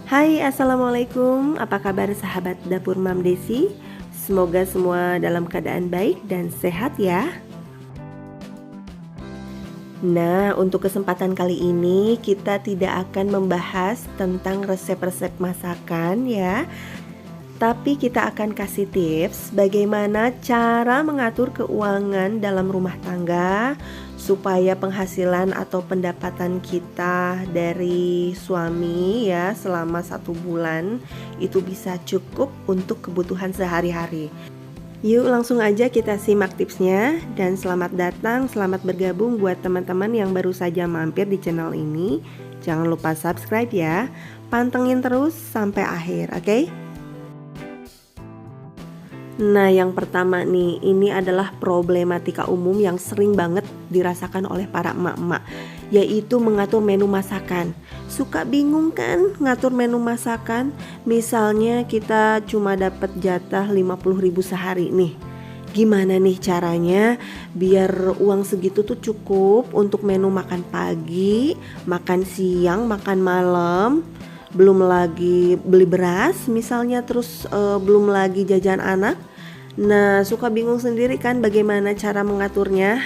Hai, Assalamualaikum. Apa kabar sahabat Dapur Mam Desi? Semoga semua dalam keadaan baik dan sehat ya. Nah, untuk kesempatan kali ini kita tidak akan membahas tentang resep-resep masakan ya, tapi kita akan kasih tips bagaimana cara mengatur keuangan dalam rumah tangga supaya penghasilan atau pendapatan kita dari suami ya selama 1 bulan itu bisa cukup untuk kebutuhan sehari-hari. Yuk langsung aja kita simak tipsnya, dan selamat datang, selamat bergabung buat teman-teman yang baru saja mampir di channel ini. Jangan lupa subscribe ya, pantengin terus sampai akhir, oke? Nah, yang pertama nih, ini adalah problematika umum yang sering banget dirasakan oleh para emak-emak, yaitu mengatur menu masakan. Suka bingung kan ngatur menu masakan? Misalnya kita cuma dapat jatah 50.000 sehari nih. Gimana nih caranya biar uang segitu tuh cukup untuk menu makan pagi, makan siang, makan malam, belum lagi beli beras misalnya, terus belum lagi jajan anak. Nah, suka bingung sendiri kan bagaimana cara mengaturnya?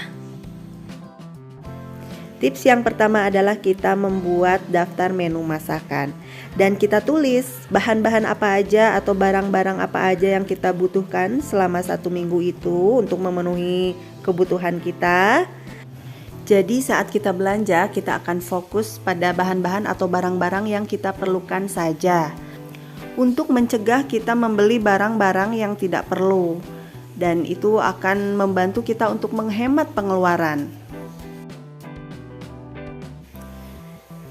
Tips yang pertama adalah kita membuat daftar menu masakan, dan kita tulis bahan-bahan apa aja atau barang-barang apa aja yang kita butuhkan selama 1 minggu itu untuk memenuhi kebutuhan kita. Jadi saat kita belanja, kita akan fokus pada bahan-bahan atau barang-barang yang kita perlukan saja, untuk mencegah kita membeli barang-barang yang tidak perlu, dan itu akan membantu kita untuk menghemat pengeluaran.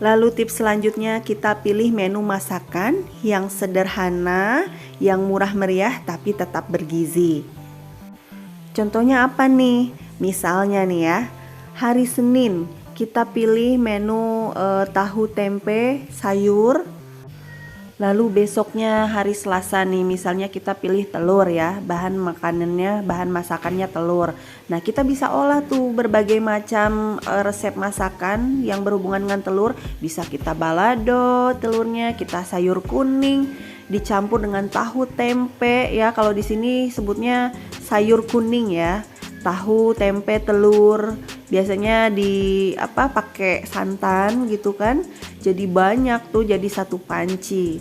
Lalu tips selanjutnya, kita pilih menu masakan yang sederhana, yang murah meriah tapi tetap bergizi. Contohnya apa nih? Misalnya nih ya, hari Senin kita pilih menu tahu tempe sayur. Lalu besoknya hari Selasa nih, misalnya kita pilih telur ya, bahan makanannya, bahan masakannya telur. Nah, kita bisa olah tuh berbagai macam resep masakan yang berhubungan dengan telur. Bisa kita balado telurnya, kita sayur kuning dicampur dengan tahu tempe ya. Kalau di sini sebutnya sayur kuning ya. Tahu, tempe, telur, biasanya pakai santan gitu kan. Jadi banyak tuh, jadi satu panci.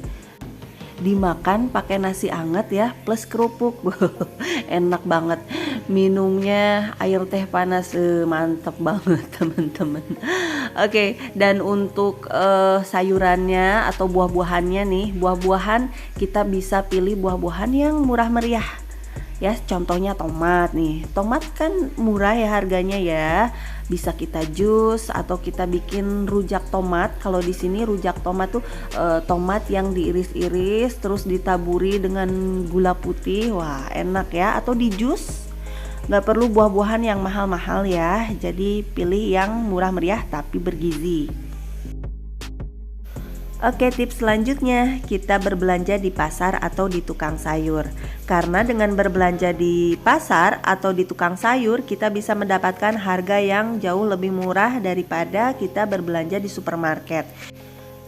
Dimakan pakai nasi anget ya, plus kerupuk. Enak banget. Minumnya air teh panas, mantep banget teman-teman. Oke, dan untuk sayurannya atau buah-buahannya nih, buah-buahan kita bisa pilih buah-buahan yang murah meriah. Ya, contohnya tomat nih. Tomat kan murah ya harganya ya. Bisa kita jus atau kita bikin rujak tomat. Kalau di sini rujak tomat tuh tomat yang diiris-iris terus ditaburi dengan gula putih. Wah, enak ya. Atau di jus. Gak perlu buah-buahan yang mahal-mahal ya. Jadi pilih yang murah meriah tapi bergizi. Oke, tips selanjutnya kita berbelanja di pasar atau di tukang sayur. Karena dengan berbelanja di pasar atau di tukang sayur, kita bisa mendapatkan harga yang jauh lebih murah daripada kita berbelanja di supermarket.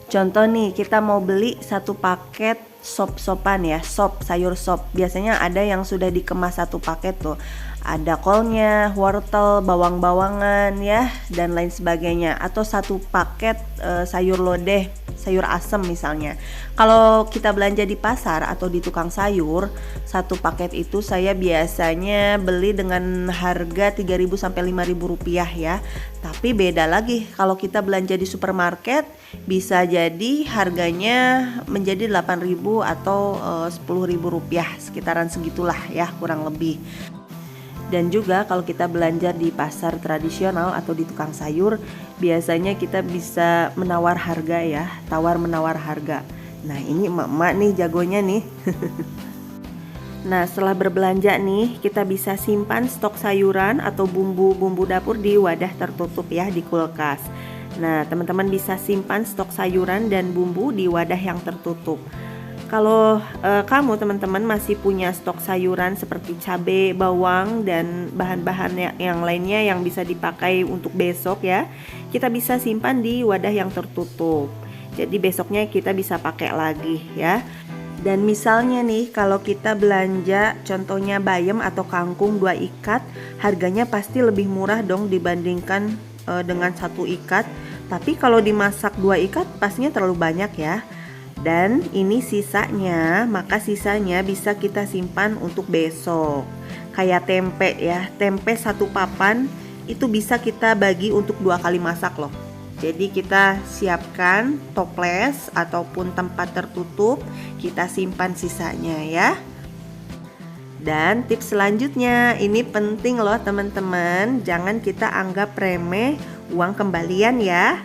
Contoh nih, kita mau beli 1 paket sop-sopan ya, sayur sop. Biasanya ada yang sudah dikemas 1 paket tuh. Ada kolnya, wortel, bawang-bawangan ya, dan lain sebagainya. Atau 1 paket sayur lodeh, sayur asem misalnya. Kalau kita belanja di pasar atau di tukang sayur, 1 paket itu saya biasanya beli dengan harga 3.000 sampai 5.000 rupiah ya. Tapi beda lagi kalau kita belanja di supermarket, bisa jadi harganya menjadi 8.000 atau 10.000 rupiah, sekitaran segitulah ya kurang lebih. Dan juga kalau kita belanja di pasar tradisional atau di tukang sayur, biasanya kita bisa menawar harga ya, tawar menawar harga. Nah, ini emak-emak nih jagonya nih. Nah, setelah berbelanja nih, kita bisa simpan stok sayuran atau bumbu-bumbu dapur di wadah tertutup ya, di kulkas. Nah, teman-teman bisa simpan stok sayuran dan bumbu di wadah yang tertutup. Kalau kamu teman-teman masih punya stok sayuran seperti cabai, bawang, dan bahan-bahan yang lainnya yang bisa dipakai untuk besok ya, kita bisa simpan di wadah yang tertutup. Jadi besoknya kita bisa pakai lagi ya. Dan misalnya nih kalau kita belanja contohnya bayam atau kangkung 2 ikat, harganya pasti lebih murah dong dibandingkan dengan 1 ikat. Tapi kalau dimasak 2 ikat pastinya terlalu banyak ya. Dan ini sisanya, maka sisanya bisa kita simpan untuk besok. Kayak tempe ya, tempe 1 papan itu bisa kita bagi untuk 2 kali masak loh. Jadi kita siapkan toples ataupun tempat tertutup, kita simpan sisanya ya. Dan tips selanjutnya, ini penting loh teman-teman, jangan kita anggap remeh uang kembalian ya.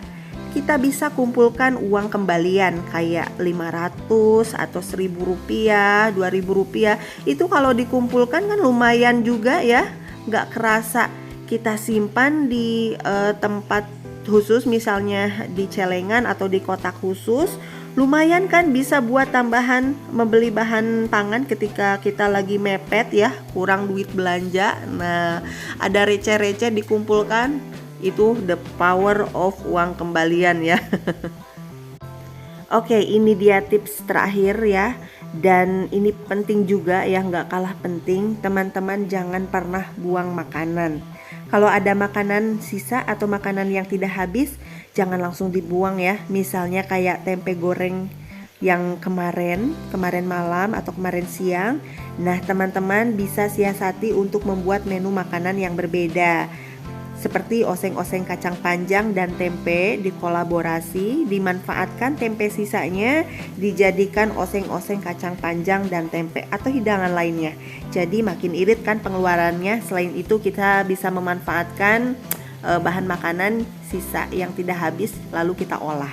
Kita bisa kumpulkan uang kembalian kayak 500 atau 1.000 rupiah, 2.000 rupiah. Itu kalau dikumpulkan kan lumayan juga ya, gak kerasa. Kita simpan di tempat khusus, misalnya di celengan atau di kotak khusus, lumayan kan bisa buat tambahan membeli bahan pangan ketika kita lagi mepet ya, kurang duit belanja. Nah, ada receh-receh dikumpulkan, itu the power of uang kembalian ya. Oke, ini dia tips terakhir ya. Dan ini penting juga ya, nggak kalah penting, teman-teman jangan pernah buang makanan. Kalau ada makanan sisa atau makanan yang tidak habis, jangan langsung dibuang ya. Misalnya kayak tempe goreng yang kemarin malam atau kemarin siang. Nah, teman-teman bisa siasati untuk membuat menu makanan yang berbeda. Seperti oseng-oseng kacang panjang dan tempe dikolaborasi, dimanfaatkan tempe sisanya dijadikan oseng-oseng kacang panjang dan tempe atau hidangan lainnya. Jadi makin irit kan pengeluarannya. Selain itu kita bisa memanfaatkan bahan makanan sisa yang tidak habis lalu kita olah.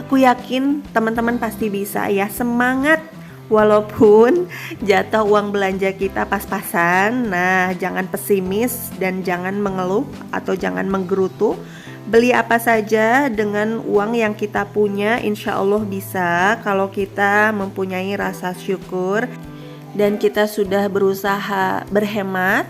Aku yakin teman-teman pasti bisa ya, semangat! Walaupun jatah uang belanja kita pas-pasan, nah jangan pesimis dan jangan mengeluh atau jangan menggerutu. Beli apa saja dengan uang yang kita punya, insya Allah bisa kalau kita mempunyai rasa syukur dan kita sudah berusaha berhemat,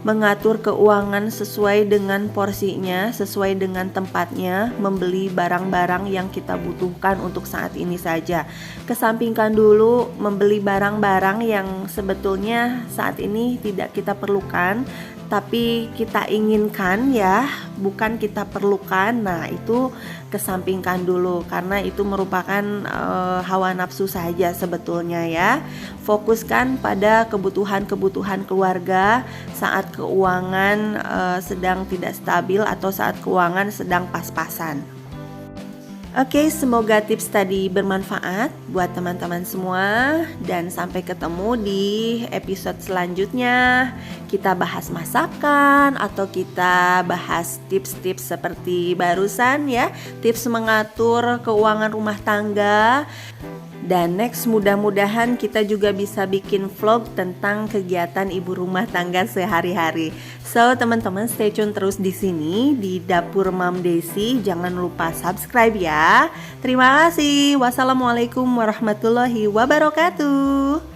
mengatur keuangan sesuai dengan porsinya, sesuai dengan tempatnya, membeli barang-barang yang kita butuhkan untuk saat ini saja. Kesampingkan dulu membeli barang-barang yang sebetulnya saat ini tidak kita perlukan, tapi kita inginkan ya, bukan kita perlukan. Nah, itu kesampingkan dulu karena itu merupakan hawa nafsu saja sebetulnya ya. Fokuskan pada kebutuhan-kebutuhan keluarga saat keuangan sedang tidak stabil atau saat keuangan sedang pas-pasan. Oke, semoga tips tadi bermanfaat buat teman-teman semua. Dan sampai ketemu di episode selanjutnya. Kita bahas masakan atau kita bahas tips-tips seperti barusan ya, tips mengatur keuangan rumah tangga. Dan next mudah-mudahan kita juga bisa bikin vlog tentang kegiatan ibu rumah tangga sehari-hari. So teman-teman stay tune terus di sini di Dapur Mam Desi. Jangan lupa subscribe ya. Terima kasih. Wassalamualaikum warahmatullahi wabarakatuh.